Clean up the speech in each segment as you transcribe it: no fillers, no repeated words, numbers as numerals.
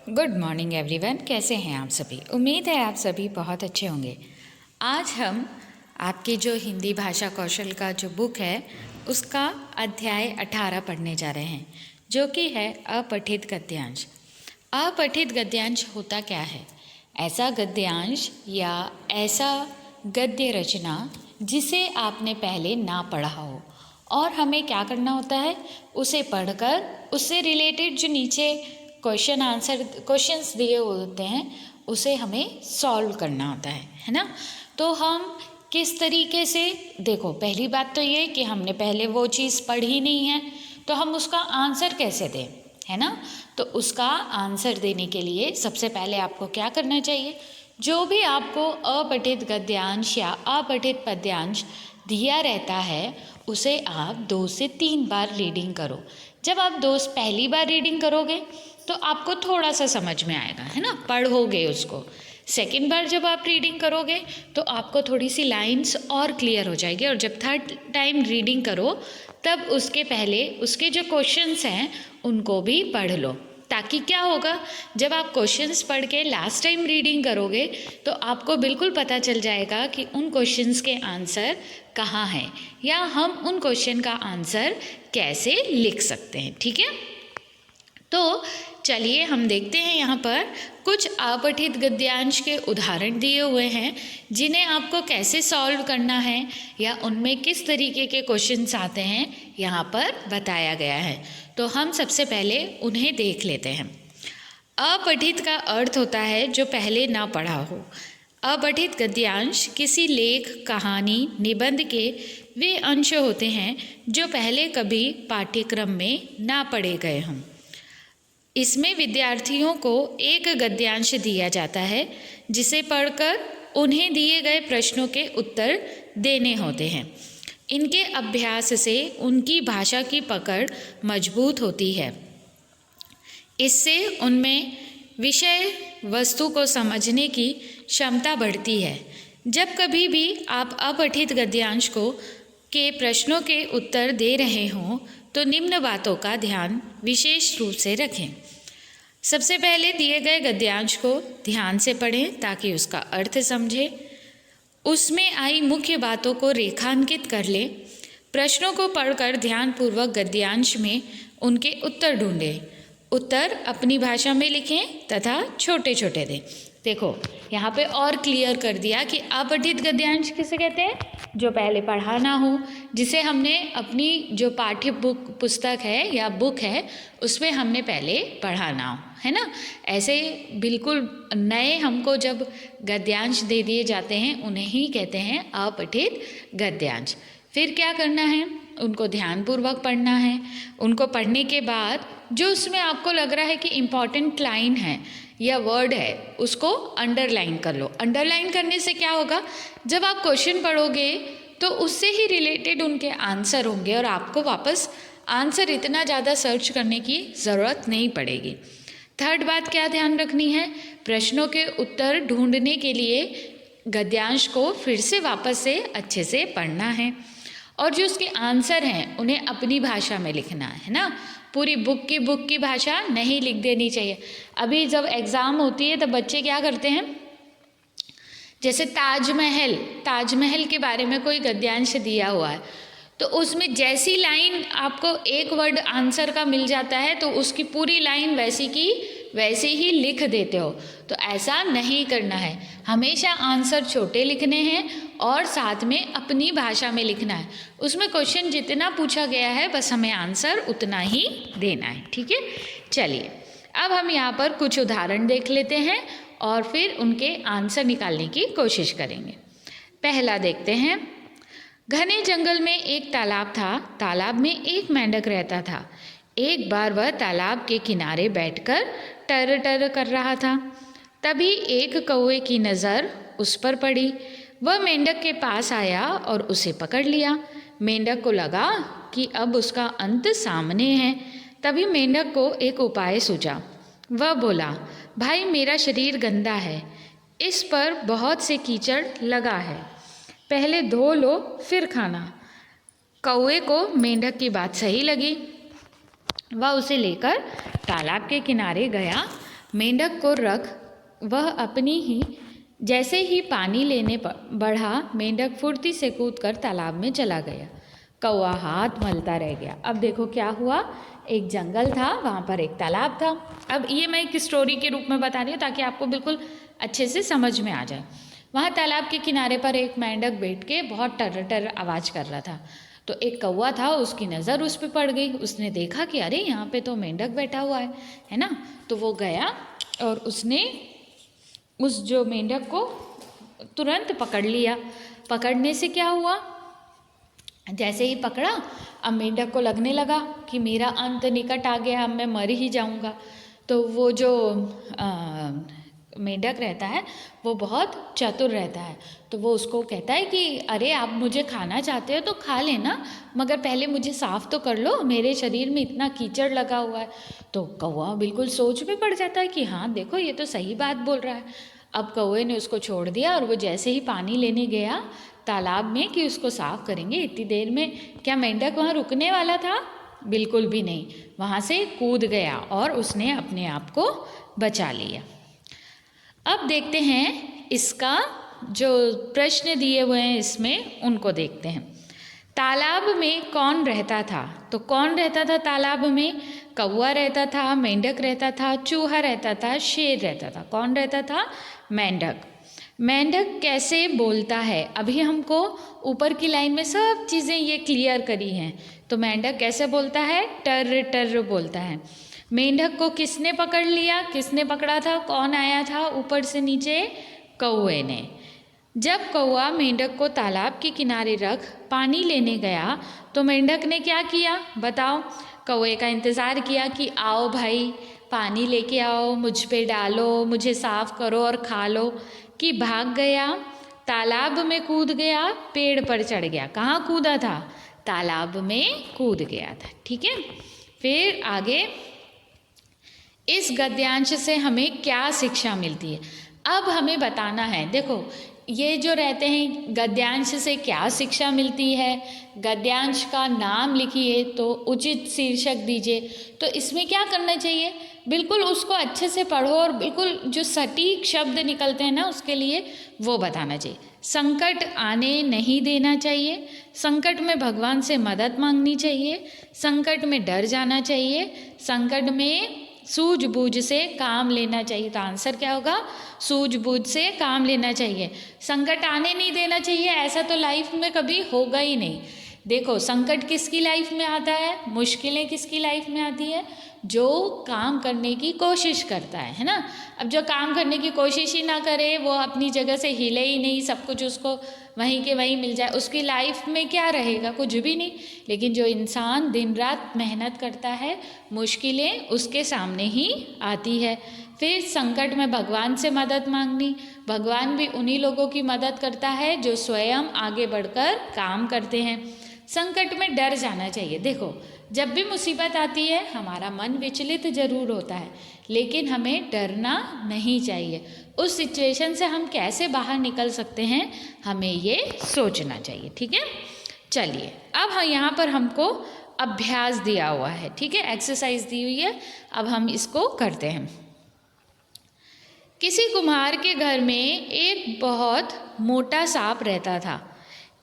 Good morning everyone. कैसे हैं आप सभी? उम्मीद है आप सभी बहुत अच्छे होंगे। आज हम आपके जो हिंदी भाषा कौशल का जो बुक है उसका अध्याय 18 पढ़ने जा रहे हैं, जो कि है अपठित गद्यांश। अपठित गद्यांश होता क्या है? ऐसा गद्यांश या ऐसा गद्य रचना जिसे आपने पहले ना पढ़ा हो और हमें क्या करना होता है, उसे पढ़कर उससे रिलेटेड जो नीचे क्वेश्चंस दिए होते हैं उसे हमें सॉल्व करना होता है ना। तो हम किस तरीके से, देखो पहली बात तो ये कि हमने पहले वो चीज़ पढ़ी नहीं है तो हम उसका आंसर कैसे दें, है ना। तो उसका आंसर देने के लिए सबसे पहले आपको क्या करना चाहिए, जो भी आपको अपठित गद्यांश या अपठित पद्यांश दिया रहता है उसे आप 2 से 3 बार रीडिंग करो। जब आप पहली बार रीडिंग करोगे तो आपको थोड़ा सा समझ में आएगा, है ना, पढ़ोगे उसको। सेकंड बार जब आप रीडिंग करोगे तो आपको थोड़ी सी लाइंस और क्लियर हो जाएगी, और जब थर्ड टाइम रीडिंग करो तब उसके पहले उसके जो क्वेश्चंस हैं उनको भी पढ़ लो, ताकि क्या होगा, जब आप क्वेश्चंस पढ़ के लास्ट टाइम रीडिंग करोगे तो आपको बिल्कुल पता चल जाएगा कि उन क्वेश्चंस के आंसर कहाँ हैं या हम उन क्वेश्चन का आंसर कैसे लिख सकते हैं। ठीक है, तो चलिए हम देखते हैं यहाँ पर कुछ अपठित गद्यांश के उदाहरण दिए हुए हैं जिन्हें आपको कैसे सॉल्व करना है या उनमें किस तरीके के क्वेश्चंस आते हैं यहाँ पर बताया गया है। तो हम सबसे पहले उन्हें देख लेते हैं। अपठित का अर्थ होता है जो पहले ना पढ़ा हो। अपठित गद्यांश किसी लेख, कहानी, निबंध के वे अंश होते हैं जो पहले कभी पाठ्यक्रम में ना पढ़े गए हों। इसमें विद्यार्थियों को एक गद्यांश दिया जाता है जिसे पढ़कर उन्हें दिए गए प्रश्नों के उत्तर देने होते हैं। इनके अभ्यास से उनकी भाषा की पकड़ मजबूत होती है। इससे उनमें विषय वस्तु को समझने की क्षमता बढ़ती है। जब कभी भी आप अपठित गद्यांश के प्रश्नों के उत्तर दे रहे हों तो निम्न बातों का ध्यान विशेष रूप से रखें। सबसे पहले दिए गए गद्यांश को ध्यान से पढ़ें ताकि उसका अर्थ समझें। उसमें आई मुख्य बातों को रेखांकित कर लें। प्रश्नों को पढ़कर ध्यानपूर्वक गद्यांश में उनके उत्तर ढूंढें। उत्तर अपनी भाषा में लिखें तथा छोटे छोटे दें। देखो यहाँ पे और क्लियर कर दिया कि अपठित गद्यांश किसे कहते हैं, जो पहले पढ़ा ना हो, जिसे हमने अपनी जो पाठ्य पुस्तक है या बुक है उसमें हमने पहले पढ़ा ना हो, है ना। ऐसे बिल्कुल नए हमको जब गद्यांश दे दिए जाते हैं उन्हें ही कहते हैं अपठित गद्यांश। फिर क्या करना है, उनको ध्यानपूर्वक पढ़ना है। उनको पढ़ने के बाद जो उसमें आपको लग रहा है कि इम्पॉर्टेंट लाइन है या वर्ड है उसको अंडरलाइन कर लो। अंडरलाइन करने से क्या होगा, जब आप क्वेश्चन पढ़ोगे तो उससे ही रिलेटेड उनके आंसर होंगे और आपको वापस आंसर इतना ज़्यादा सर्च करने की ज़रूरत नहीं पड़ेगी। थर्ड बात क्या ध्यान रखनी है, प्रश्नों के उत्तर ढूंढने के लिए गद्यांश को फिर से वापस से अच्छे से पढ़ना है और जो उसके आंसर हैं उन्हें अपनी भाषा में लिखना है ना। पूरी बुक की भाषा नहीं लिख देनी चाहिए। अभी जब एग्ज़ाम होती है तब बच्चे क्या करते हैं, जैसे ताजमहल के बारे में कोई गद्यांश दिया हुआ है तो उसमें जैसी लाइन आपको एक वर्ड आंसर का मिल जाता है तो उसकी पूरी लाइन वैसी की वैसे ही लिख देते हो। तो ऐसा नहीं करना है, हमेशा आंसर छोटे लिखने हैं और साथ में अपनी भाषा में लिखना है। उसमें क्वेश्चन जितना पूछा गया है बस हमें आंसर उतना ही देना है। ठीक है, चलिए अब हम यहाँ पर कुछ उदाहरण देख लेते हैं और फिर उनके आंसर निकालने की कोशिश करेंगे। पहला देखते हैं। घने जंगल में एक तालाब था। तालाब में एक मेंढक रहता था। एक बार वह तालाब के किनारे बैठकर टर टर कर रहा था। तभी एक कौवे की नज़र उस पर पड़ी। वह मेंढक के पास आया और उसे पकड़ लिया। मेंढक को लगा कि अब उसका अंत सामने है। तभी मेंढक को एक उपाय सूझा। वह बोला, भाई मेरा शरीर गंदा है, इस पर बहुत से कीचड़ लगा है, पहले धो लो फिर खाना। कौवे को मेंढक की बात सही लगी। वह उसे लेकर तालाब के किनारे गया। मेंढक को रख वह अपनी ही जैसे ही पानी लेने बढ़ा, मेंढक फुर्ती से कूदकर तालाब में चला गया। कौवा हाथ मलता रह गया। अब देखो क्या हुआ, एक जंगल था, वहाँ पर एक तालाब था। अब ये मैं एक स्टोरी के रूप में बता रही हूँ ताकि आपको बिल्कुल अच्छे से समझ में आ जाए। वहाँ तालाब के किनारे पर एक मेंढक बैठ के बहुत टर टर आवाज़ कर रहा था। तो एक कौवा था, उसकी नज़र उस पर पड़ गई। उसने देखा कि अरे यहाँ पे तो मेंढक बैठा हुआ है ना। तो वो गया और उसने उस जो मेंढक को तुरंत पकड़ लिया। पकड़ने से क्या हुआ, जैसे ही पकड़ा, अब मेंढक को लगने लगा कि मेरा अंत निकट आ गया, अब मैं मर ही जाऊंगा। तो वो जो मेंढक रहता है वो बहुत चतुर रहता है। तो वो उसको कहता है कि अरे आप मुझे खाना चाहते हो तो खा लेना, मगर पहले मुझे साफ़ तो कर लो, मेरे शरीर में इतना कीचड़ लगा हुआ है। तो कौवा बिल्कुल सोच में पड़ जाता है कि हाँ देखो ये तो सही बात बोल रहा है। अब कौवे ने उसको छोड़ दिया और वो जैसे ही पानी लेने गया तालाब में कि उसको साफ़ करेंगे, इतनी देर में क्या मेंढक वहाँ रुकने वाला था? बिल्कुल भी नहीं, वहाँ से कूद गया और उसने अपने आप को बचा लिया। अब देखते हैं इसका जो प्रश्न दिए हुए हैं इसमें उनको देखते हैं। तालाब में कौन रहता था? तो कौन रहता था तालाब में? कौवा रहता था, मेंढक रहता था, चूहा रहता था, शेर रहता था। कौन रहता था? मेंढक। मेंढक कैसे बोलता है? अभी हमको ऊपर की लाइन में सब चीज़ें ये क्लियर करी हैं। तो मेंढक कैसे बोलता है? टर टर बोलता है। मेंढक को किसने पकड़ लिया? किसने पकड़ा था? कौन आया था ऊपर से नीचे? कौवे ने। जब कौवा मेंढक को तालाब के किनारे रख पानी लेने गया तो मेंढक ने क्या किया बताओ? कौवे का इंतज़ार किया कि आओ भाई पानी लेके आओ, मुझ पे डालो, मुझे साफ़ करो और खा लो। कि भाग गया, तालाब में कूद गया, पेड़ पर चढ़ गया। कहाँ कूदा था? तालाब में कूद गया था। ठीक है, फिर आगे इस गद्यांश से हमें क्या शिक्षा मिलती है? अब हमें बताना है। देखो ये जो रहते हैं गद्यांश से क्या शिक्षा मिलती है, गद्यांश का नाम लिखिए तो उचित शीर्षक दीजिए। तो इसमें क्या करना चाहिए? बिल्कुल उसको अच्छे से पढ़ो और बिल्कुल जो सटीक शब्द निकलते हैं ना उसके लिए वो बताना चाहिए। संकट आने नहीं देना चाहिए, संकट में भगवान से मदद मांगनी चाहिए, संकट में डर जाना चाहिए, संकट में सूझबूझ से काम लेना चाहिए। तो आंसर क्या होगा? सूझबूझ से काम लेना चाहिए। संकट आने नहीं देना चाहिए, ऐसा तो लाइफ में कभी होगा ही नहीं। देखो संकट किसकी लाइफ में आता है? मुश्किलें किसकी लाइफ में आती है? जो काम करने की कोशिश करता है ना। अब जो काम करने की कोशिश ही ना करे, वो अपनी जगह से हिले ही नहीं, सब कुछ उसको वहीं के वहीं मिल जाए, उसकी लाइफ में क्या रहेगा? कुछ भी नहीं। लेकिन जो इंसान दिन रात मेहनत करता है, मुश्किलें उसके सामने ही आती है। फिर संकट में भगवान से मदद मांगनी, भगवान भी उन्हीं लोगों की मदद करता है जो स्वयं आगे बढ़कर काम करते हैं। संकट में डर जाना चाहिए। देखो जब भी मुसीबत आती है हमारा मन विचलित जरूर होता है, लेकिन हमें डरना नहीं चाहिए। उस सिचुएशन से हम कैसे बाहर निकल सकते हैं, हमें ये सोचना चाहिए। ठीक है, चलिए अब हम यहाँ पर हमको अभ्यास दिया हुआ है। ठीक है, एक्सरसाइज दी हुई है, अब हम इसको करते हैं। किसी कुम्हार के घर में एक बहुत मोटा सांप रहता था।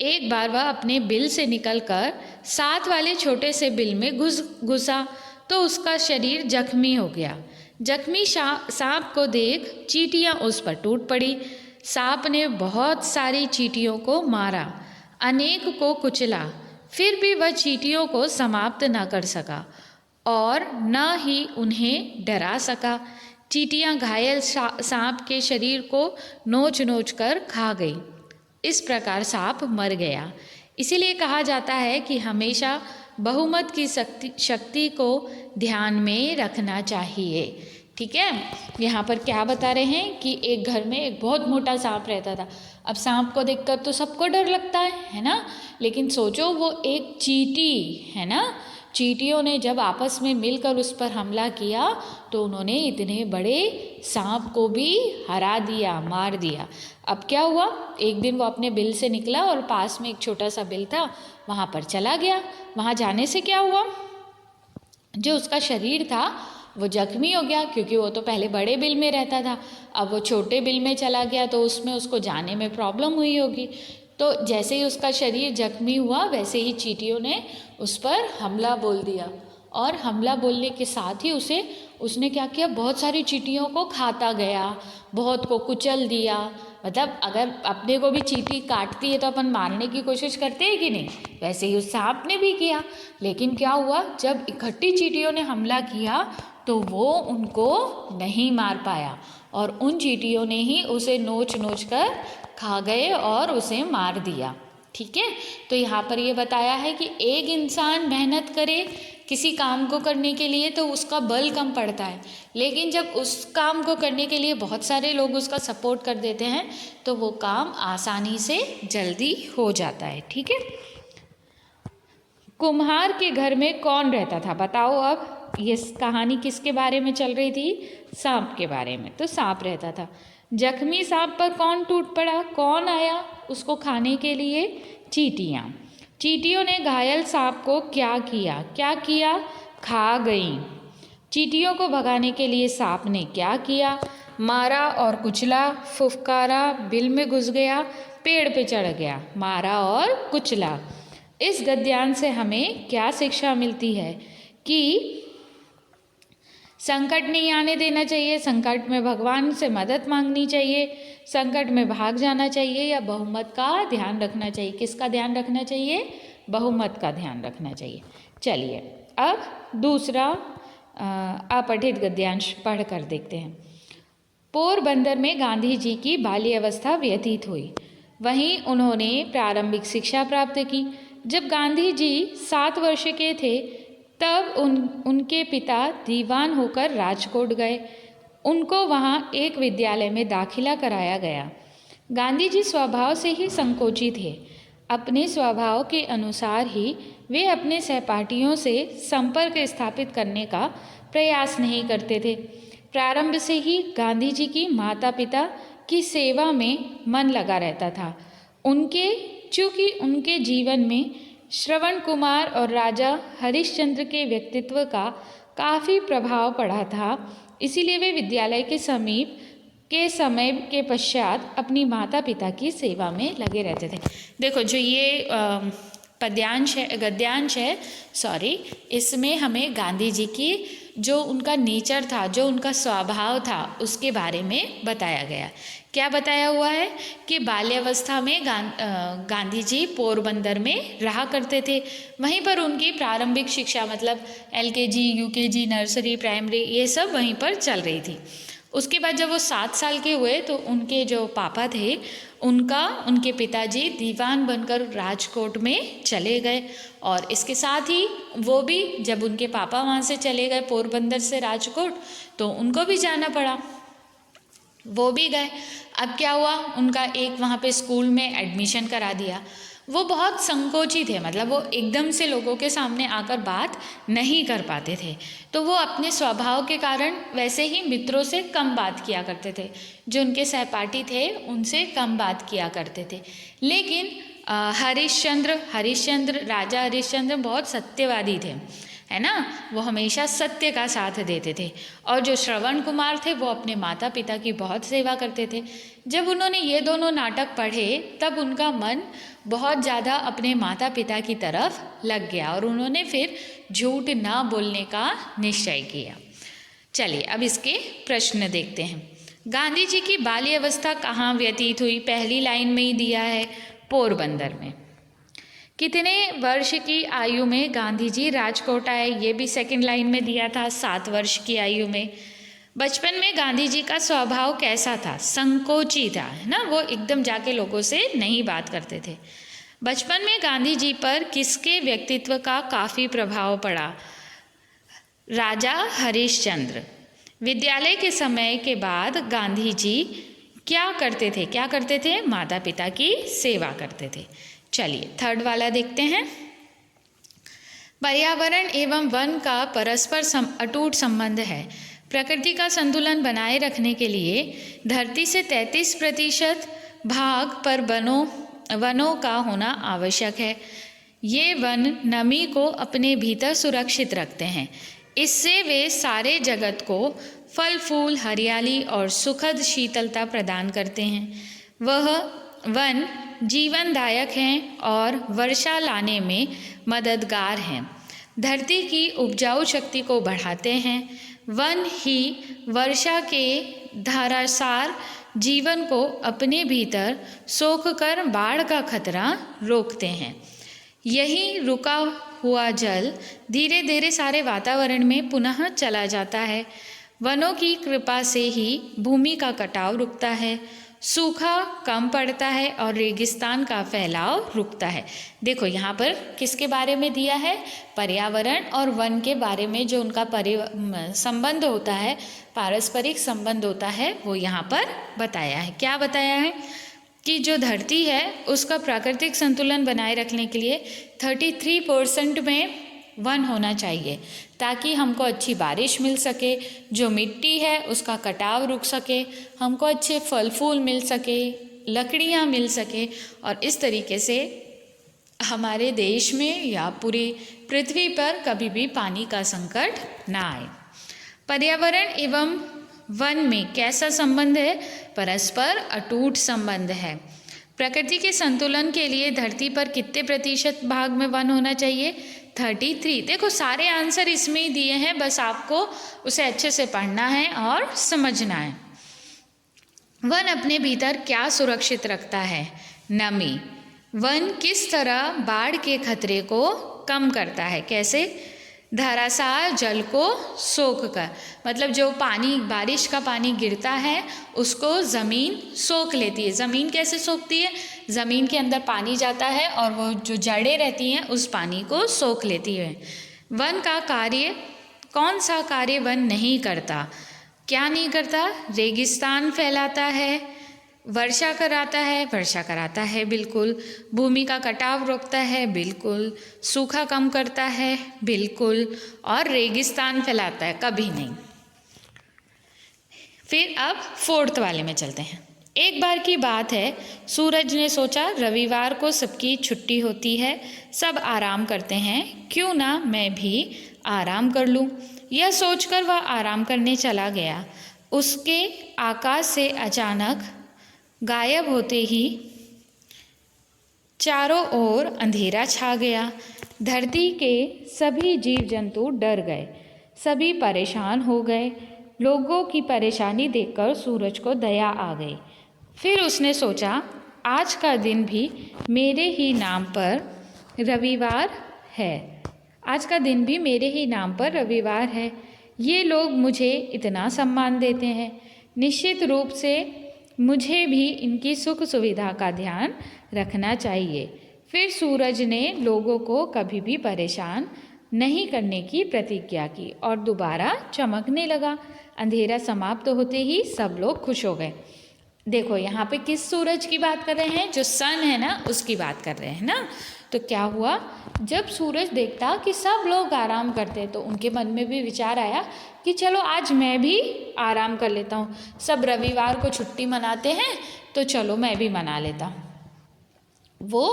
एक बार वह अपने बिल से निकलकर साथ वाले छोटे से बिल में घुसा तो उसका शरीर जख्मी हो गया। जख्मी सांप को देख चींटियां उस पर टूट पड़ी। सांप ने बहुत सारी चींटियों को मारा, अनेक को कुचला, फिर भी वह चींटियों को समाप्त न कर सका और न ही उन्हें डरा सका। चींटियां घायल सांप के शरीर को नोच नोच कर खा गई। इस प्रकार सांप मर गया। इसीलिए कहा जाता है कि हमेशा बहुमत की शक्ति को ध्यान में रखना चाहिए। ठीक है, यहाँ पर क्या बता रहे हैं कि एक घर में एक बहुत मोटा सांप रहता था। अब सांप को देखकर तो सबको डर लगता है ना। लेकिन सोचो वो एक चींटी है ना, चींटियों ने जब आपस में मिलकर उस पर हमला किया तो उन्होंने इतने बड़े सांप को भी हरा दिया, मार दिया। अब क्या हुआ, एक दिन वो अपने बिल से निकला और पास में एक छोटा सा बिल था, वहाँ पर चला गया। वहाँ जाने से क्या हुआ, जो उसका शरीर था वो जख्मी हो गया क्योंकि वो तो पहले बड़े बिल में रहता था, अब वो छोटे बिल में चला गया तो उसमें उसको जाने में प्रॉब्लम हुई होगी। तो जैसे ही उसका शरीर जख्मी हुआ वैसे ही चींटियों ने उस पर हमला बोल दिया, और हमला बोलने के साथ ही उसने क्या किया, बहुत सारी चींटियों को खाता गया, बहुत को कुचल दिया। मतलब अगर अपने को भी चींटी काटती है तो अपन मारने की कोशिश करते हैं कि नहीं, वैसे ही उस सांप ने भी किया। लेकिन क्या हुआ, जब इकट्ठी चींटियों ने हमला किया तो वो उनको नहीं मार पाया, और उन चींटियों ने ही उसे नोच नोच कर खा गए और उसे मार दिया। ठीक है, तो यहाँ पर ये बताया है कि एक इंसान मेहनत करे किसी काम को करने के लिए तो उसका बल कम पड़ता है, लेकिन जब उस काम को करने के लिए बहुत सारे लोग उसका सपोर्ट कर देते हैं तो वो काम आसानी से जल्दी हो जाता है। ठीक है, कुम्हार के घर में कौन रहता था, बताओ। अब ये कहानी किसके बारे में चल रही थी, सांप के बारे में। तो सांप रहता था, जख्मी सांप पर कौन टूट पड़ा, कौन आया उसको खाने के लिए, चींटियाँ। चींटियों ने घायल सांप को क्या किया, खा गई। चींटियों को भगाने के लिए सांप ने क्या किया, मारा और कुचला, फुफकारा, बिल में घुस गया, पेड़ पे चढ़ गया, मारा और कुचला। इस गद्यांश से हमें क्या शिक्षा मिलती है कि संकट नहीं आने देना चाहिए, संकट में भगवान से मदद मांगनी चाहिए, संकट में भाग जाना चाहिए या बहुमत का ध्यान रखना चाहिए। किसका ध्यान रखना चाहिए, बहुमत का ध्यान रखना चाहिए। चलिए अब दूसरा अपठित गद्यांश पढ़ कर देखते हैं। पोरबंदर में गांधी जी की बाल्यावस्था व्यतीत हुई, वहीं उन्होंने प्रारंभिक शिक्षा प्राप्त की। जब गांधी जी 7 वर्ष के थे तब उनके पिता दीवान होकर राजकोट गए। उनको वहाँ एक विद्यालय में दाखिला कराया गया। गांधी जी स्वभाव से ही संकोची थे। अपने स्वभाव के अनुसार ही वे अपने सहपाठियों से संपर्क स्थापित करने का प्रयास नहीं करते थे। प्रारंभ से ही गांधी जी की माता पिता की सेवा में मन लगा रहता था। चूँकि उनके जीवन में श्रवण कुमार और राजा हरिश्चंद्र के व्यक्तित्व का काफ़ी प्रभाव पड़ा था, इसीलिए वे विद्यालय के समीप के समय के पश्चात अपनी माता पिता की सेवा में लगे रहते थे। देखो जो ये गद्यांश है इसमें हमें गांधी जी की जो उनका नेचर था, जो उनका स्वभाव था, उसके बारे में बताया गया। क्या बताया हुआ है कि बाल्यावस्था में गांधी जी पोरबंदर में रहा करते थे। वहीं पर उनकी प्रारंभिक शिक्षा मतलब LKG, UKG, नर्सरी, प्राइमरी ये सब वहीं पर चल रही थी। उसके बाद जब वो 7 साल के हुए तो उनके जो पापा थे उनके पिताजी दीवान बनकर राजकोट में चले गए, और इसके साथ ही वो भी जब उनके पापा वहाँ से चले गए पोरबंदर से राजकोट तो उनको भी जाना पड़ा, वो भी गए। अब क्या हुआ, उनका एक वहाँ पे स्कूल में एडमिशन करा दिया। वो बहुत संकोची थे, मतलब वो एकदम से लोगों के सामने आकर बात नहीं कर पाते थे, तो वो अपने स्वभाव के कारण वैसे ही मित्रों से कम बात किया करते थे। जो उनके सहपाठी थे उनसे कम बात किया करते थे। लेकिन राजा हरिश्चंद्र बहुत सत्यवादी थे, है ना, वो हमेशा सत्य का साथ देते थे। और जो श्रवण कुमार थे वो अपने माता पिता की बहुत सेवा करते थे। जब उन्होंने ये दोनों नाटक पढ़े तब उनका मन बहुत ज़्यादा अपने माता पिता की तरफ लग गया और उन्होंने फिर झूठ ना बोलने का निश्चय किया। चलिए अब इसके प्रश्न देखते हैं। गांधी जी की बाल्यावस्था कहाँ व्यतीत हुई, पहली लाइन में ही दिया है, पोरबंदर में। कितने वर्ष की आयु में गांधी जी राजकोट आए, ये भी सेकंड लाइन में दिया था, 7 वर्ष की आयु में। बचपन में गांधी जी का स्वभाव कैसा था, संकोची था, है ना, वो एकदम जाके लोगों से नहीं बात करते थे। बचपन में गांधी जी पर किसके व्यक्तित्व का काफ़ी प्रभाव पड़ा, राजा हरिश्चंद्र। विद्यालय के समय के बाद गांधी जी क्या करते थे, माता पिता की सेवा करते थे। चलिए थर्ड वाला देखते हैं। पर्यावरण एवं वन का परस्पर अटूट संबंध है। प्रकृति का संतुलन बनाए रखने के लिए धरती से 33% भाग पर वनों का होना आवश्यक है। ये वन नमी को अपने भीतर सुरक्षित रखते हैं। इससे वे सारे जगत को फल फूल, हरियाली और सुखद शीतलता प्रदान करते हैं। वह वन जीवनदायक हैं और वर्षा लाने में मददगार हैं, धरती की उपजाऊ शक्ति को बढ़ाते हैं। वन ही वर्षा के धारासार जीवन को अपने भीतर सोख कर बाढ़ का खतरा रोकते हैं। यही रुका हुआ जल धीरे धीरे सारे वातावरण में पुनः चला जाता है। वनों की कृपा से ही भूमि का कटाव रुकता है, सूखा कम पड़ता है और रेगिस्तान का फैलाव रुकता है। देखो यहाँ पर किसके बारे में दिया है? पर्यावरण और वन के बारे में जो उनका संबंध होता है, पारस्परिक संबंध होता है, वो यहाँ पर बताया है। क्या बताया है? कि जो धरती है उसका प्राकृतिक संतुलन बनाए रखने के लिए 33% में वन होना चाहिए, ताकि हमको अच्छी बारिश मिल सके, जो मिट्टी है उसका कटाव रुक सके, हमको अच्छे फल फूल मिल सके, लकड़ियाँ मिल सके, और इस तरीके से हमारे देश में या पूरी पृथ्वी पर कभी भी पानी का संकट ना आए। पर्यावरण एवं वन में कैसा संबंध है? परस्पर अटूट संबंध है। प्रकृति के संतुलन के लिए धरती पर कितने प्रतिशत भाग में वन होना चाहिए? 33। देखो सारे आंसर इसमें ही दिए हैं, बस आपको उसे अच्छे से पढ़ना है और समझना है। वन अपने भीतर क्या सुरक्षित रखता है? नमी। वन किस तरह बाढ़ के खतरे को कम करता है? कैसे? धारासार जल को सोख कर, मतलब जो पानी, बारिश का पानी गिरता है उसको ज़मीन सोख लेती है। ज़मीन कैसे सोखती है? ज़मीन के अंदर पानी जाता है और वो जो जड़ें रहती हैं उस पानी को सोख लेती है। वन का कार्य, कौन सा कार्य वन नहीं करता? क्या नहीं करता? रेगिस्तान फैलाता है, वर्षा कराता है बिल्कुल, भूमि का कटाव रोकता है बिल्कुल, सूखा कम करता है बिल्कुल, और रेगिस्तान फैलाता है कभी नहीं। फिर अब 4th वाले में चलते हैं। एक बार की बात है, सूरज ने सोचा रविवार को सबकी छुट्टी होती है, सब आराम करते हैं, क्यों ना मैं भी आराम कर लूँ। यह सोचकर वह आराम करने चला गया। उसके आकाश से अचानक गायब होते ही चारों ओर अंधेरा छा गया। धरती के सभी जीव जंतु डर गए, सभी परेशान हो गए। लोगों की परेशानी देखकर सूरज को दया आ गई। फिर उसने सोचा, आज का दिन भी मेरे ही नाम पर रविवार है। आज का दिन भी मेरे ही नाम पर रविवार है। ये लोग मुझे इतना सम्मान देते हैं, निश्चित रूप से मुझे भी इनकी सुख सुविधा का ध्यान रखना चाहिए। फिर सूरज ने लोगों को कभी भी परेशान नहीं करने की प्रतिज्ञा की और दोबारा चमकने लगा। अंधेरा समाप्त होते ही सब लोग खुश हो गए। देखो यहाँ पे किस सूरज की बात कर रहे हैं? जो सन है ना, उसकी बात कर रहे हैं ना। तो क्या हुआ, जब सूरज देखता कि सब लोग आराम करते तो उनके मन में भी विचार आया कि चलो आज मैं भी आराम कर लेता हूँ। सब रविवार को छुट्टी मनाते हैं तो चलो मैं भी मना लेता हूँ। वो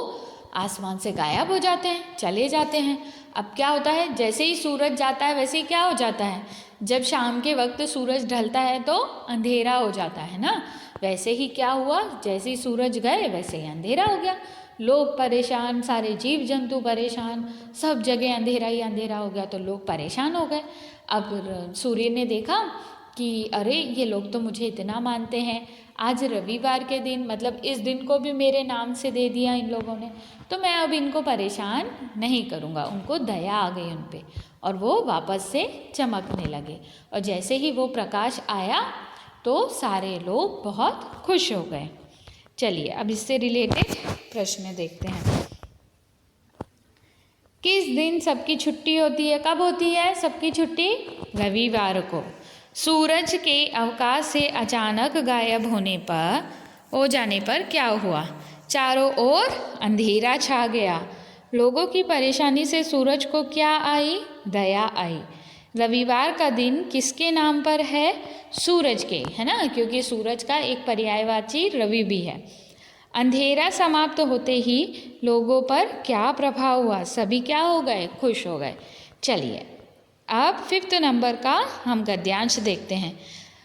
आसमान से गायब हो जाते हैं, चले जाते हैं। अब क्या होता है, जैसे ही सूरज जाता है वैसे ही क्या हो जाता है, जब शाम के वक्त सूरज ढलता है तो अंधेरा हो जाता है ना। वैसे ही क्या हुआ, जैसे ही सूरज गए वैसे ही अंधेरा हो गया। लोग परेशान, सारे जीव जंतु परेशान, सब जगह अंधेरा ही अंधेरा हो गया तो लोग परेशान हो गए। अब सूर्य ने देखा कि अरे ये लोग तो मुझे इतना मानते हैं, आज रविवार के दिन, मतलब इस दिन को भी मेरे नाम से दे दिया इन लोगों ने, तो मैं अब इनको परेशान नहीं करूँगा। उनको दया आ गई उन पे और वो वापस से चमकने लगे। और जैसे ही वो प्रकाश आया तो सारे लोग बहुत खुश हो गए। चलिए अब इससे रिलेटेड प्रश्न देखते हैं। किस दिन सबकी छुट्टी होती है? कब होती है सबकी छुट्टी? रविवार को। सूरज के अवकाश से अचानक गायब हो जाने पर क्या हुआ? चारों ओर अंधेरा छा गया। लोगों की परेशानी से सूरज को क्या आई? दया आई। रविवार का दिन किसके नाम पर है? सूरज के, है ना, क्योंकि सूरज का एक पर्यायवाची रवि भी है। अंधेरा समाप्त होते ही लोगों पर क्या प्रभाव हुआ? सभी क्या हो गए? खुश हो गए। चलिए अब 5th नंबर का हम गद्यांश देखते हैं।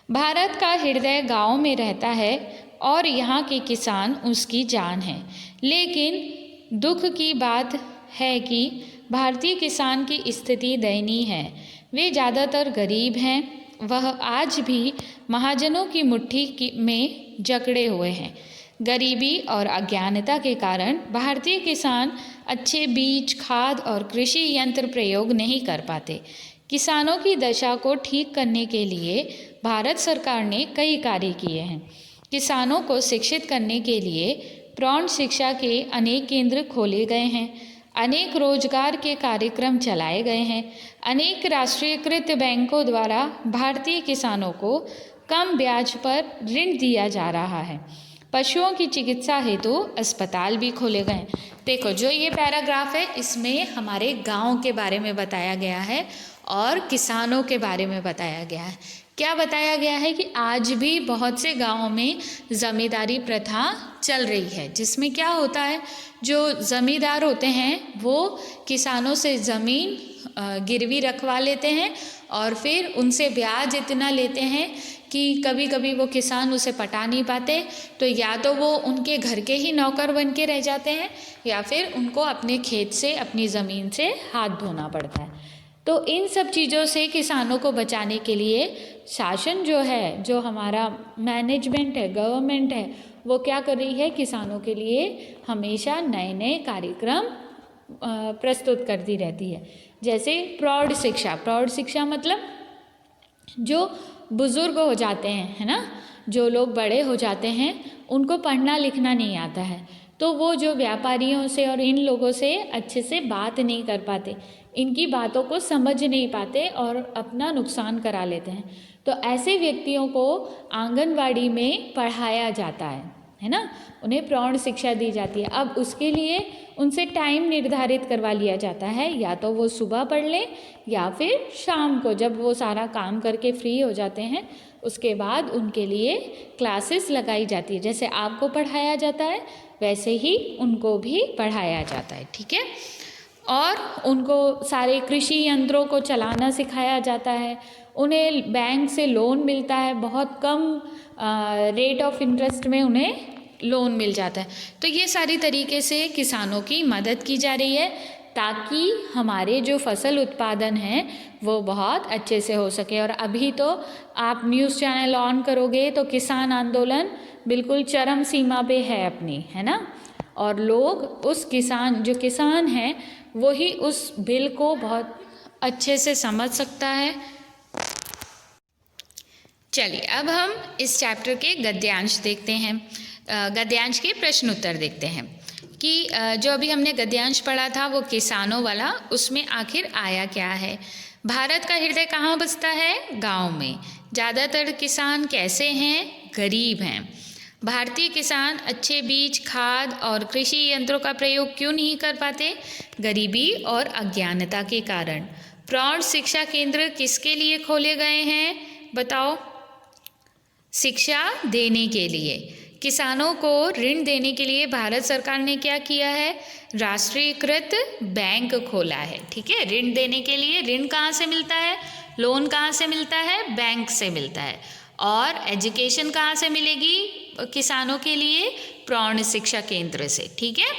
भारत का हृदय गाँव में रहता है और यहाँ के किसान उसकी जान है, लेकिन दुख की बात है कि भारतीय किसान की स्थिति दयनीय है। वे ज़्यादातर गरीब हैं, वह आज भी महाजनों की मुट्ठी में जकड़े हुए हैं। गरीबी और अज्ञानता के कारण भारतीय किसान अच्छे बीज, खाद और कृषि यंत्र प्रयोग नहीं कर पाते। किसानों की दशा को ठीक करने के लिए भारत सरकार ने कई कार्य किए हैं। किसानों को शिक्षित करने के लिए प्रौढ़ शिक्षा के अनेक केंद्र खोले गए हैं, अनेक रोजगार के कार्यक्रम चलाए गए हैं, अनेक राष्ट्रीयकृत बैंकों द्वारा भारतीय किसानों को कम ब्याज पर ऋण दिया जा रहा है। पशुओं की चिकित्सा हेतु अस्पताल भी खोले गए। देखो, जो ये पैराग्राफ है इसमें हमारे गांव के बारे में बताया गया है और किसानों के बारे में बताया गया है। क्या बताया गया है कि आज भी बहुत से गांवों में ज़मींदारी प्रथा चल रही है, जिसमें क्या होता है, जो ज़मींदार होते हैं वो किसानों से ज़मीन गिरवी रखवा लेते हैं और फिर उनसे ब्याज इतना लेते हैं कि कभी कभी वो किसान उसे पटा नहीं पाते, तो या तो वो उनके घर के ही नौकर बन के रह जाते हैं या फिर उनको अपने खेत से, अपनी ज़मीन से हाथ धोना पड़ता है। तो इन सब चीज़ों से किसानों को बचाने के लिए शासन जो है, जो हमारा मैनेजमेंट है, गवर्नमेंट है, वो क्या कर रही है, किसानों के लिए हमेशा नए नए कार्यक्रम प्रस्तुत करती रहती है। जैसे प्रौढ़ शिक्षा मतलब जो बुज़ुर्ग हो जाते हैं, है ना, जो लोग बड़े हो जाते हैं, उनको पढ़ना लिखना नहीं आता है, तो वो जो व्यापारियों से और इन लोगों से अच्छे से बात नहीं कर पाते, इनकी बातों को समझ नहीं पाते और अपना नुकसान करा लेते हैं। तो ऐसे व्यक्तियों को आंगनवाड़ी में पढ़ाया जाता है ना, उन्हें प्रौढ़ शिक्षा दी जाती है। अब उसके लिए उनसे टाइम निर्धारित करवा लिया जाता है, या तो वो सुबह पढ़ लें या फिर शाम को, जब वो सारा काम करके फ्री हो जाते हैं उसके बाद उनके लिए क्लासेस लगाई जाती है। जैसे आपको पढ़ाया जाता है वैसे ही उनको भी पढ़ाया जाता है, ठीक है। और उनको सारे कृषि यंत्रों को चलाना सिखाया जाता है, उन्हें बैंक से लोन मिलता है, बहुत कम रेट ऑफ इंटरेस्ट में उन्हें लोन मिल जाता है। तो ये सारी तरीके से किसानों की मदद की जा रही है ताकि हमारे जो फसल उत्पादन है वो बहुत अच्छे से हो सके। और अभी तो आप न्यूज़ चैनल ऑन करोगे तो किसान आंदोलन बिल्कुल चरम सीमा पे है अपनी, है ना, और लोग उस किसान हैं वही उस बिल को बहुत अच्छे से समझ सकता है। चलिए अब हम इस चैप्टर के गद्यांश देखते हैं, गद्यांश के प्रश्न उत्तर देखते हैं कि जो अभी हमने गद्यांश पढ़ा था वो किसानों वाला, उसमें आखिर आया क्या है। भारत का हृदय कहाँ बसता है, गांव में। ज़्यादातर किसान कैसे हैं, गरीब हैं। भारतीय किसान अच्छे बीज, खाद और कृषि यंत्रों का प्रयोग क्यों नहीं कर पाते, गरीबी और अज्ञानता के कारण। प्रौढ़ शिक्षा केंद्र किसके लिए खोले गए हैं, बताओ, शिक्षा देने के लिए। किसानों को ऋण देने के लिए भारत सरकार ने क्या किया है, राष्ट्रीयकृत बैंक खोला है, ठीक है। ऋण देने के लिए ऋण कहाँ से मिलता है, लोन कहाँ से मिलता है, बैंक से मिलता है। और एजुकेशन कहाँ से मिलेगी किसानों के लिए, प्रौढ़ शिक्षा केंद्र से, ठीक है।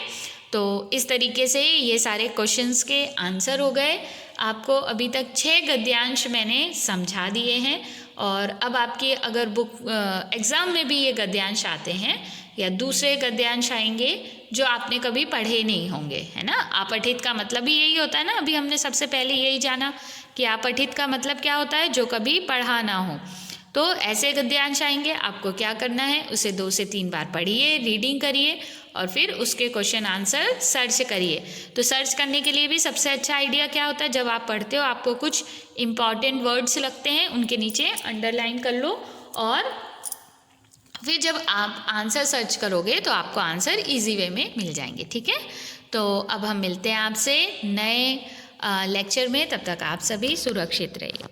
तो इस तरीके से ये सारे क्वेश्चंस के आंसर हो गए। आपको अभी तक 6 गद्यांश मैंने समझा दिए हैं और अब आपके अगर बुक एग्ज़ाम में भी ये गद्यांश आते हैं या दूसरे गद्यांश आएंगे जो आपने कभी पढ़े नहीं होंगे, है ना। अपठित का मतलब भी यही होता है ना, अभी हमने सबसे पहले यही जाना कि अपठित का मतलब क्या होता है, जो कभी पढ़ा ना हो। तो ऐसे गद्यांश आएंगे, आपको क्या करना है, उसे 2 से 3 बार पढ़िए, रीडिंग करिए और फिर उसके क्वेश्चन आंसर सर्च करिए। तो सर्च करने के लिए भी सबसे अच्छा आइडिया क्या होता है, जब आप पढ़ते हो आपको कुछ इम्पॉर्टेंट वर्ड्स लगते हैं, उनके नीचे अंडरलाइन कर लो और फिर जब आप आंसर सर्च करोगे तो आपको आंसर इजी वे में मिल जाएंगे, ठीक है। तो अब हम मिलते हैं आपसे नए लेक्चर में, तब तक आप सभी सुरक्षित रहिए।